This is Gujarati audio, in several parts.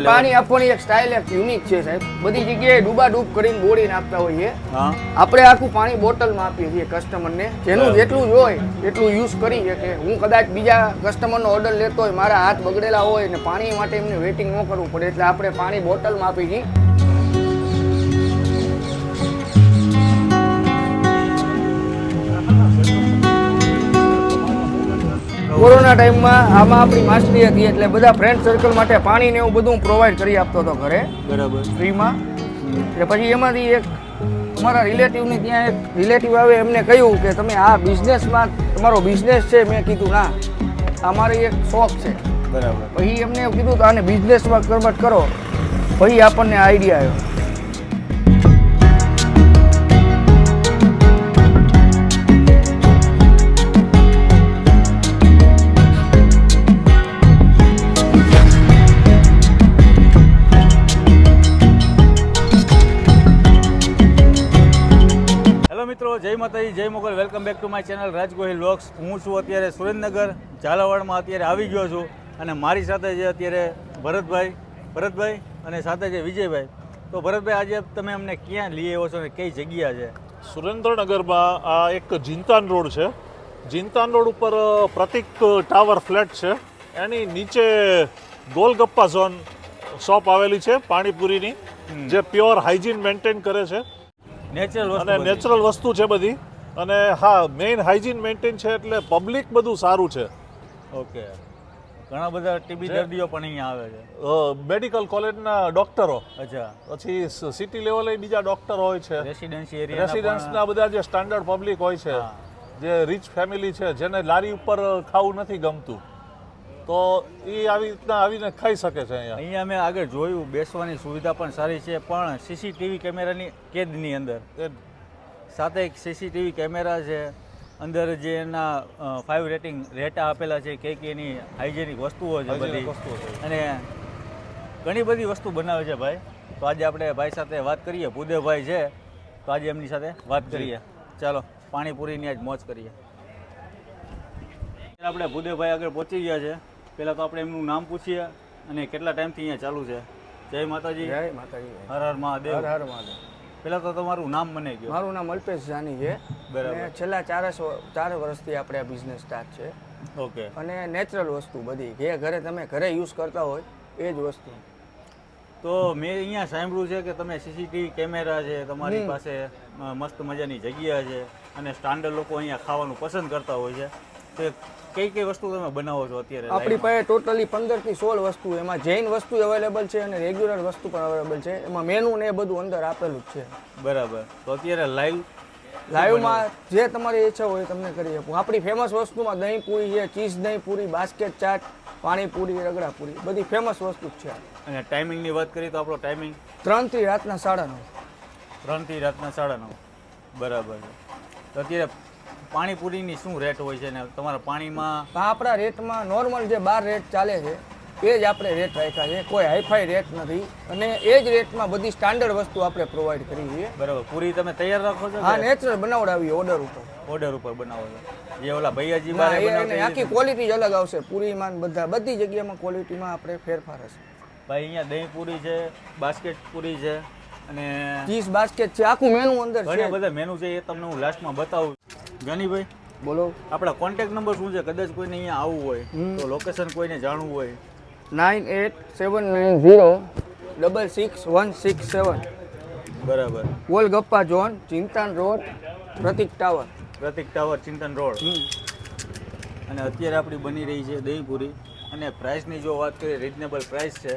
પાણી આપવાની એક સ્ટાઇલ એક યુનિક છે સાહેબ. બધી જગ્યાએ ડૂબા ડૂબ કરીને બોડીને આપતા હોઈએ. આપણે આખું પાણી બોટલમાં આપીએ છીએ કસ્ટમરને. જેનું જેટલું હોય એટલું યુઝ કરી શકે. હું કદાચ બીજા કસ્ટમરનો ઓર્ડર લેતો હોય, મારા હાથ બગડેલા હોય ને પાણી માટે એમને વેઇટિંગ ન કરવું પડે, એટલે આપણે પાણી બોટલમાં આપી છીએ. કોરોના ટાઈમમાં આમાં આપણી માસ્ટરી હતી, એટલે બધા ફ્રેન્ડ સર્કલ માટે પાણી ને એવું બધું પ્રોવાઈડ કરી આપતો હતો ઘરે, બરાબર, ફ્રીમાં. એટલે પછી એમાંથી એક અમારા રિલેટિવની ત્યાં એક રિલેટિવ આવે, એમને કહ્યું કે તમે આ બિઝનેસમાં તમારો બિઝનેસ છે. મેં કીધું ના, અમારી એક શોખ છે, બરાબર. પછી એમને એવું કીધું તો આને બિઝનેસમાં કન્વર્ટ કરો. પછી આપણને આઈડિયા આવ્યો. મિત્રો, જય માતાજી, જય Mogal. Welcome back to my channel Raj Gohil vlogs. હું છું અત્યારે સુરેન્દ્રનગર ઝાલાવાડમાં અત્યારે આવી ગયો છું, અને મારી સાથે છે અત્યારે ભરતભાઈ અને સાથે છે વિજયભાઈ. તો ભરતભાઈ, આજે તમે અમને ક્યાં લઈ આવ્યો છો અને કઈ જગ્યા છે? સુરેન્દ્રનગરમાં આ એક જીનતાન રોડ છે. જીનતાન રોડ ઉપર પ્રતિક ટાવર ફ્લેટ છે. એની નીચે ગોલગપ્પા ઝોન શોપ આવેલી છે પાણીપુરીની, જે પ્યોર હાઇજીન મેન્ટેન કરે છે. નેચરલ વસ્તુ છે બધી. અને હા, મેઇન હાઇજીન મેન્ટેન છે, એટલે પબ્લિક બધું સારું છે. ઓકે. ઘણા બધા ટીબી દર્દીઓ પણ અહીંયા આવે છે. મેડિકલ કોલેજના ડોક્ટરો, અચ્છા, પછી સિટી લેવલે બીજા ડોક્ટર હોય છે, રેસિડેન્સના બધા જે સ્ટાન્ડર્ડ પબ્લિક હોય છે, જે રીચ ફેમિલી છે, જેને લારી ઉપર ખાવું નથી ગમતું, તો એ આવી રીતના આવીને ખાઈ શકે છે. અહીંયા અમે આગળ જોયું, બેસવાની સુવિધા પણ સારી છે, પણ સીસીટીવી કેમેરાની કેદની અંદર સાથે એક સીસીટીવી કેમેરા છે. અંદર જે એના 5 રેટિંગ રેટા આપેલા છે, કે એની હાઇજેનિક વસ્તુઓ છે બધી, અને ઘણી બધી વસ્તુ બનાવે છે ભાઈ. તો આજે આપણે ભાઈ સાથે વાત કરીએ. ભૂદેવભાઈ છે, તો આજે એમની સાથે વાત કરીએ. ચાલો પાણીપુરીની આજ મોજ કરીએ. આપણે ભૂદેવભાઈ આગળ પહોંચી ગયા છે. પહેલાં તો આપણે એમનું નામ પૂછીએ અને કેટલા ટાઈમથી અહીંયા ચાલુ છે. જય માતાજી. જય માતાજી. હર હર મહાદેવ. હર હર મહાદેવ. પહેલાં તો તમારું નામ મને કહો. મારું નામ અલ્પેશ જાની છે. બરાબર. છેલ્લા 4 વર્ષથી આપણે આ બિઝનેસ સ્ટાર્ટ છે. ઓકે. અને નેચરલ વસ્તુ બધી જે ઘરે તમે ઘરે યુઝ કરતા હોય એ જ વસ્તુ. તો મેં અહીંયા સાંભળ્યું છે કે તમે સીસીટીવી કેમેરા છે, તમારી પાસે મસ્ત મજાની જગ્યા છે, અને સ્ટાન્ડર્ડ લોકો અહીંયા ખાવાનું પસંદ કરતા હોય છે. તો કઈ વસ્તુ તમે બનાવો છો અત્યારે? આપણી પાસે ટોટલી 15 થી 16 વસ્તુ, એમાં જૈન વસ્તુ અવેલેબલ છે અને રેગ્યુલર વસ્તુ પણ અવેલેબલ છે. એમાં મેનુ ને એ બધું અંદર આપેલું જ છે. બરાબર. તો અત્યારે લાઈવમાં જે તમારી ઈચ્છા હોય તમને કરી આપું. આપણી ફેમસ વસ્તુમાં દહીં પૂરી છે, ચીઝ દહીં પૂરી, બાસ્કેટ ચાટ, પાણીપુરી, રગડા પૂરી, બધી ફેમસ વસ્તુ જ છે. અને ટાઈમિંગની વાત કરીએ તો આપણો ટાઈમિંગ 3 થી રાતના 9:30. 3 થી રાતના 9:30. બરાબર છે. તો અત્યારે પાણીપુરીની શું રેટ હોય છે ને તમારા પાણીમાં? આપણા રેટમાં નોર્મલ જે 12 રેટ ચાલે છે એ જ આપણે રેટ રાખ્યા છે. કોઈ હાઈફાઈ રેટ નથી, અને એ જ રેટમાં બધી સ્ટાન્ડર્ડ વસ્તુ આપણે પ્રોવાઈડ કરી છે. બરાબર. પૂરી તમે તૈયાર રાખો છો? હા, નેચરલ બનાવડાવીએ ઓર્ડર ઉપર બનાવો છો. જે ઓલા ભૈયાજી આખી ક્વોલિટી જ અલગ આવશે. પૂરીમાં બધી જગ્યામાં ક્વોલિટીમાં આપણે ફેરફાર હશે. ભાઈ અહીંયા દહીં પૂરી છે, બાસ્કેટ પૂરી છે, અને ચીઝ બાસ્કેટ છે. આખું મેનુ અંદર છે. ઘણા બધા મેનુ છે, એ તમને હું લાસ્ટમાં બતાવું. જાનીભાઈ બોલો. આપણા કોન્ટેક્ટ નંબર શું છે? કદાચ કોઈને અહીંયા આવવું હોય તો લોકેશન કોઈને જાણવું હોય? 9879066167. બરાબર. ગોલગપ્પા ઝોન, ચિંતાન રોડ, પ્રતિક ટાવર, ચિંતન રોડ. અને અત્યારે આપણી બની રહી છે દહીંપુરી, અને પ્રાઇસની જો વાત કરીએ રિઝનેબલ પ્રાઇસ છે,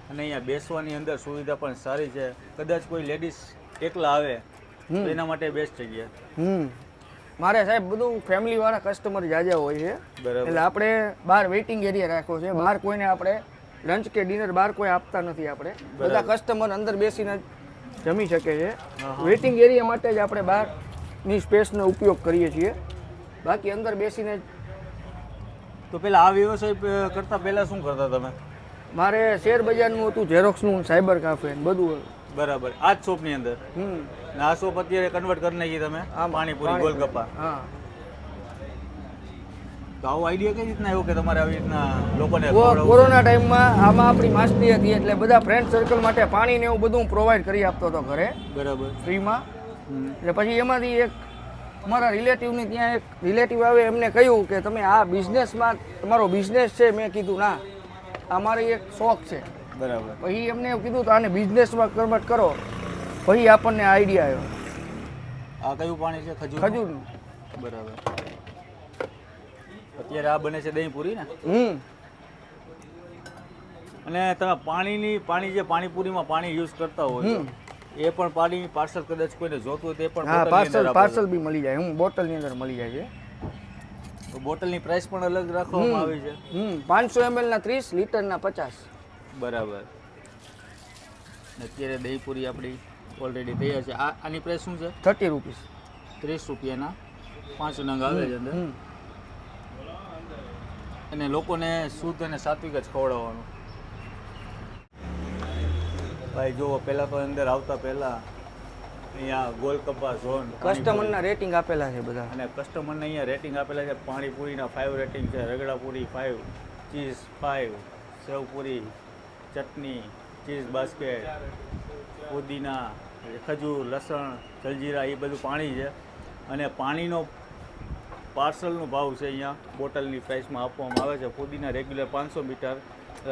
અને અહીંયા બેસવાની અંદર સુવિધા પણ સારી છે. કદાચ કોઈ લેડીઝ એકલા આવે તો એના માટે બેસ્ટ જગ્યા. મારે સાહેબ બધું ફેમિલી વાળા કસ્ટમર જાજા હોય છે, એટલે આપણે બહાર વેઇટિંગ એરિયા રાખ્યો છે. બહાર કોઈને આપણે લંચ કે ડિનર બહાર કોઈ આપતા નથી. આપણે બધા કસ્ટમર અંદર બેસીને જમી શકે છે. વેઇટિંગ એરિયા માટે જ આપણે બહારની સ્પેસનો ઉપયોગ કરીએ છીએ, બાકી અંદર બેસીને. તો પેલા આ વ્યવસાય કરતા પહેલા શું કરતા તમે? મારે શેર બજારનું હતું, ઝેરોક્સનું, સાયબર કાફે, બધું. બરાબર. આ જ શોપની અંદર? આ શોપ અત્યારે કન્વર્ટ કરી નાખી તમે પાણીપુરી ગોલગપ્પા? હા. તો આવો આઈડિયા કઈ રીતના આવ્યો કે તમારે આવી રીતના લોકોને ખવડાવવું? કોરોના ટાઈમમાં આમાં આપણી માસ્ટરી હતી એટલે બધા ફ્રેન્ડ સર્કલ માટે પાણી ને એવું બધું પ્રોવાઈડ કરી આપતો હતો ઘરે બરાબર. ફ્રીમાં. હમ. એટલે પછી એમાંથી એક અમારા રિલેટિવની ત્યાં એક રિલેટિવ આવે એમને કહ્યું કે તમે આ બિઝનેસમાં તમારો બિઝનેસ છે. મેં કીધું ના, આ મારી એક શોખ છે. બરાબર. પછી એમને એવું કીધું તો આને બિઝનેસમાં કન્વર્ટ કરો. પછી આપણને આઈડિયા આવ્યો આ કયું પાણી છે? ખજૂરનું. બરાબર. અત્યારે આ બને છે દહીં પૂરી ને? અને તમે પાણી જે પાણીપુરીમાં પાણી યુઝ કરતા હોય છો, એ પણ પાણી પાર્સલ કદાચ કોઈને જોતું હોય તો એ પણ હા, બોટલની અંદર આપો છો? પાર્સલ બી મળી જાય. બોટલની અંદર મળી જાય છે. તો બોટલની પ્રાઇસ પણ અલગ રાખવામાં આવી છે? 500 ml ના 30, લીટરના 50. બરાબર. અત્યારે દહીં પૂરી આપણી ઓલરેડી તૈયાર છે. આની પ્રાઇસ શું છે? 30 રૂપીસ. 30 રૂપિયાના 5 નંગ આવે છે અંદર. અને લોકોને શુદ્ધ અને સાત્વિક જ ખવડાવવાનું. ભાઈ જુઓ, પહેલાં તો અંદર આવતા પહેલાં અહીંયા ગોલકપ્પા ઝોન કસ્ટમરના રેટિંગ આપેલા છે બધા. અને કસ્ટમરને અહીંયા રેટિંગ આપેલા છે. પાણીપુરીના 5 રેટિંગ છે, રગડાપુરી 5, ચીઝ 5, સેવપુરી, ચટણી, ચીઝ બાસ્કેટ, પુદીના, ખજૂર, લસણ, જલજીરા, એ બધું પાણી છે. અને પાણીનો પાર્સલનો ભાવ છે અહીંયા બોટલની પ્રાઇસમાં આપવામાં આવે છે. પુદીના રેગ્યુલર 500 મીટર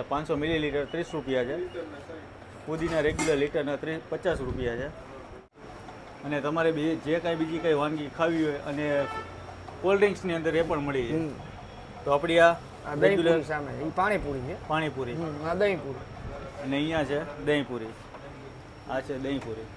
500 મિલીલીટર 30 રૂપિયા છે. પુદીના રેગ્યુલર લીટરના 50 રૂપિયા છે. અને તમારે જે કાંઈ બીજી કાંઈ વાનગી ખાવી હોય અને કોલ્ડ ડ્રિંક્સની અંદર એ પણ મળી જાય. તો આપણી આ રેગ્યુલર સામે એ પાણીપુરી છે. પાણીપુરી, આ દહીંપુરી. અને અહીંયા છે દહીંપુરી. આ છે દહીંપુરી.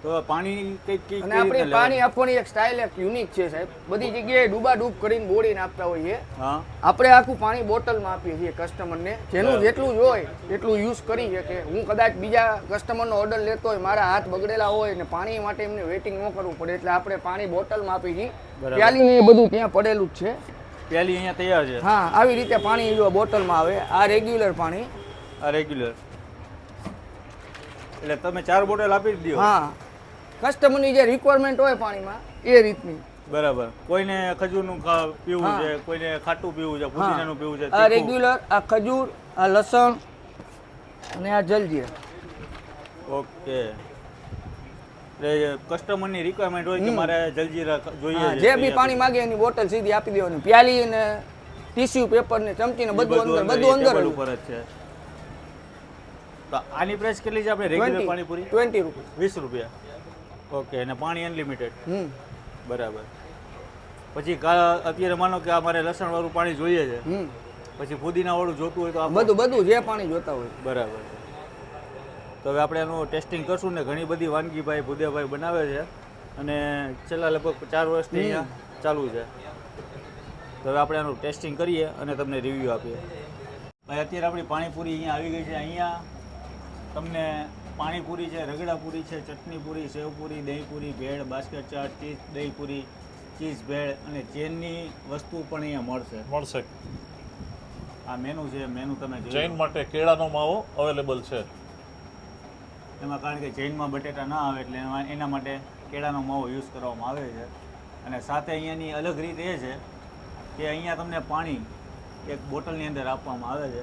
તો પાણી કઈ અને આપણી પાણી આપવાની એક સ્ટાઇલ એક યુનિક છે સાહેબ. બધી જગ્યાએ ડૂબાડૂબ કરીને બોડીને આપતા હોઈએ. હા, આપણે આખું પાણી બોટલમાં આપીએ છીએ કસ્ટમરને. જેનું જેટલું જોઈએ એટલું યુઝ કરી શકે. હું કદાચ બીજા કસ્ટમરનો ઓર્ડર લેતો હોય, મારા હાથ બગડેલા હોય ને પાણી માટે એમને વેઇટિંગ ન કરવું પડે, એટલે આપણે પાણી બોટલમાં આપી છીએ. પ્યાલી ને એ બધું ત્યાં પડેલું જ છે. પ્યાલી અહીંયા તૈયાર છે. હા, આવી રીતે પાણી જો બોટલમાં આવે. આ રેગ્યુલર પાણી. આ રેગ્યુલર. એટલે તમે 4 બોટલ આપી જ દો. હા, કસ્ટમરની જે રિક્વાયરમેન્ટ હોય પાણીમાં એ રીતની. બરાબર. કોઈને ખજૂરનું પીવું છે, કોઈને ખાટું પીવું છે, પુદીનાનું પીવું છે. આ રેગ્યુલર, આ ખજૂર, આ લસણ અને આ જલજીરા. ઓકે. એટલે કસ્ટમરની રિક્વાયરમેન્ટ હોય કે મારે જલજીરા જોઈએ છે, જે બી પાણી માંગે એની બોટલ સીધી આપી દેવાની. પ્યાલી ને ટીશ્યુ પેપર ને ચમચી ને બધું અંદર ઉપર જ છે. તો આની પ્રાઇસ કેટલી છે આપણે રેગ્યુલર પાણીપુરી? 20 રૂપિયા. 20 રૂપિયા. ઓકે. અને પાણી અનલિમિટેડ? બરાબર. પછી અત્યારે માનો કે અમારે લસણવાળું પાણી જોઈએ છે, પછી પુદીનાવાળું જોતું હોય તો બધું જે પાણી જોતા હોય. બરાબર. તો હવે આપણે એનું ટેસ્ટિંગ કરશું ને. ઘણી બધી વાનગી ભાઈ ભૂદેભાઈ બનાવે છે અને છેલ્લા લગભગ 4 વર્ષથી અહીંયા ચાલુ છે. તો હવે આપણે એનું ટેસ્ટિંગ કરીએ અને તમને રિવ્યૂ આપીએ. ભાઈ અત્યારે આપણી પાણીપુરી અહીંયા આવી ગઈ છે. અહીંયા તમને પાણીપુરી છે, રગડાપુરી છે, ચટણી પૂરી, સેવપુરી, દહીંપુરી, ભેળ, basket chaat, cheese dahi puri, cheese ભેળ અને ચેનની વસ્તુ પણ અહીંયા મળશે. આ મેનુ છે. મેનુ તમે જૈન માટે કેળાનો માવો અવેલેબલ છે. એમાં કારણ કે જૈનમાં બટેટા ના આવે એટલે એના માટે કેળાનો માવો યુઝ કરવામાં આવે છે. અને સાથે અહીંયાની અલગ રીત એ છે કે અહીંયા તમને પાણી એક બોટલની અંદર આપવામાં આવે છે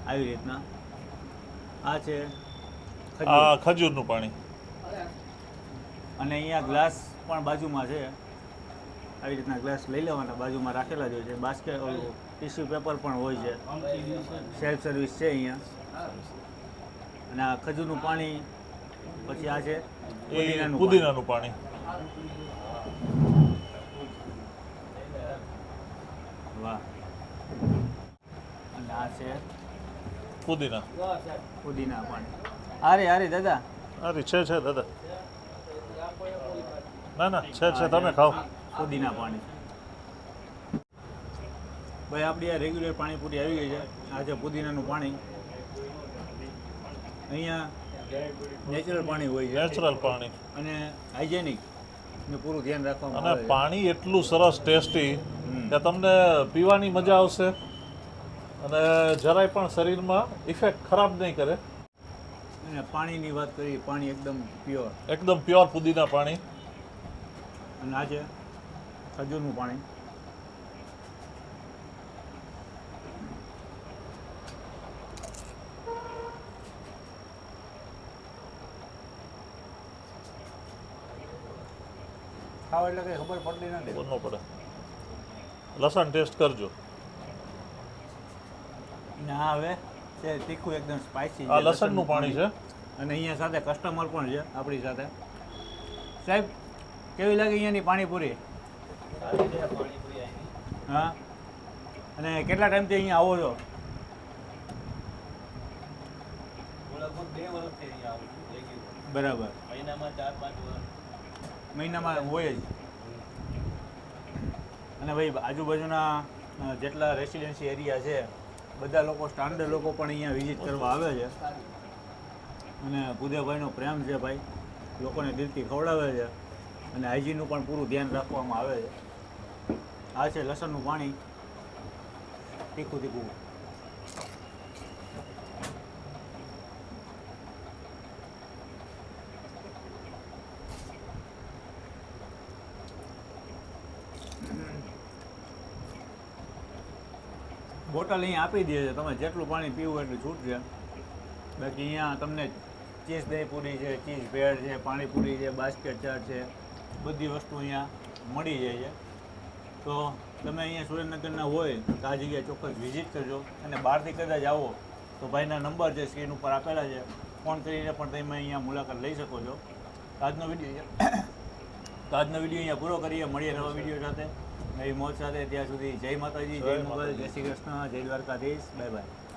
આવી રીતના. આ છે ખજૂરનું પાણી. અને અહીંયા ગ્લાસ પણ બાજુમાં છે. આવી રીતના ગ્લાસ લઈ લેવાના, બાજુમાં રાખેલા જ હોય છે. બાસ્કેટ ટીશ્યુ પેપર પણ હોય છે. સેલ્ફ સર્વિસ છે અહીંયા. અને આ ખજૂરનું પાણી. પછી આ છે પુદીનાનું પાણી. વાહ. અને આ છે પુદીના પાણી. અરે દાદા. અરે છે દાદા. ના છે તમે ખાઓ. પુદીના પાણી. ભાઈ આપણી આ રેગ્યુલર પાણીપુરી આવી ગઈ છે. આ છે પુદીનાનું પાણી. અહીંયા નેચરલ પાણી હોય છે. નેચરલ પાણી અને હાઇજેનિક ને પૂરું ધ્યાન રાખવામાં અને પાણી એટલું સરસ ટેસ્ટી કે તમને પીવાની મજા આવશે અને જરાય પણ શરીરમાં ઇફેક્ટ ખરાબ નહીં કરે. અને પાણીની વાત કરી, પાણી એકદમ પ્યોર પુદીના પાણી. અને આ છે ખજૂરનું પાણી. ખાવ એટલે કંઈ ખબર પડતી નથી. ખબર ન પડે. લસણ ટેસ્ટ કરજો. ના હવે છે તીખું એકદમ સ્પાઇસી. આ લસણનું પાણી છે. અને અહીંયા સાથે કસ્ટમર પણ છે આપણી સાથે. સાહેબ કેવી લાગી અહીંયાની પાણીપુરી? હા. અને કેટલા ટાઈમથી અહીંયા આવો છો? બરાબર. મહિનામાં હોય જ. અને ભાઈ આજુબાજુના જેટલા રેસિડેન્સી એરિયા છે બધા લોકો સ્ટાન્ડર્ડ લોકો પણ અહીંયા વિઝિટ કરવા આવે છે. અને ભૂદેવભાઈનો પ્રેમ છે ભાઈ, લોકોને દિલથી ખવડાવે છે અને હાઇજીનનું પણ પૂરું ધ્યાન રાખવામાં આવે છે. આ છે લસણનું પાણી, તીખું તીખું. બોટલ અહીંયા આપી દે છે, તમે જેટલું પાણી પીવું એટલું છૂટશે. બાકી અહીંયા તમને ચીઝ દહીં પૂરી છે, ચીઝ ભેળ છે, પાણીપુરી છે, બાસ્કેટ ચાટ છે, બધી વસ્તુ અહીંયા મળી જાય છે. તો તમે અહીંયા સુરેન્દ્રનગરના હોય તો આ જગ્યાએ ચોક્કસ વિઝિટ કરજો. અને બહારથી કદાચ આવો તો ભાઈના નંબર છે સ્ક્રીન ઉપર આપેલા છે, ફોન કરીને પણ તમે અહીંયા મુલાકાત લઈ શકો છો. આજનો વિડીયો અહીંયા પૂરો કરીએ. મળીએ નવા વિડીયો સાથે, નવી મોજ સાથે. ત્યાં સુધી જય માતાજી, જય મોગલ, જય શ્રી કૃષ્ણ, જય દ્વારકાધીશ. Bye bye.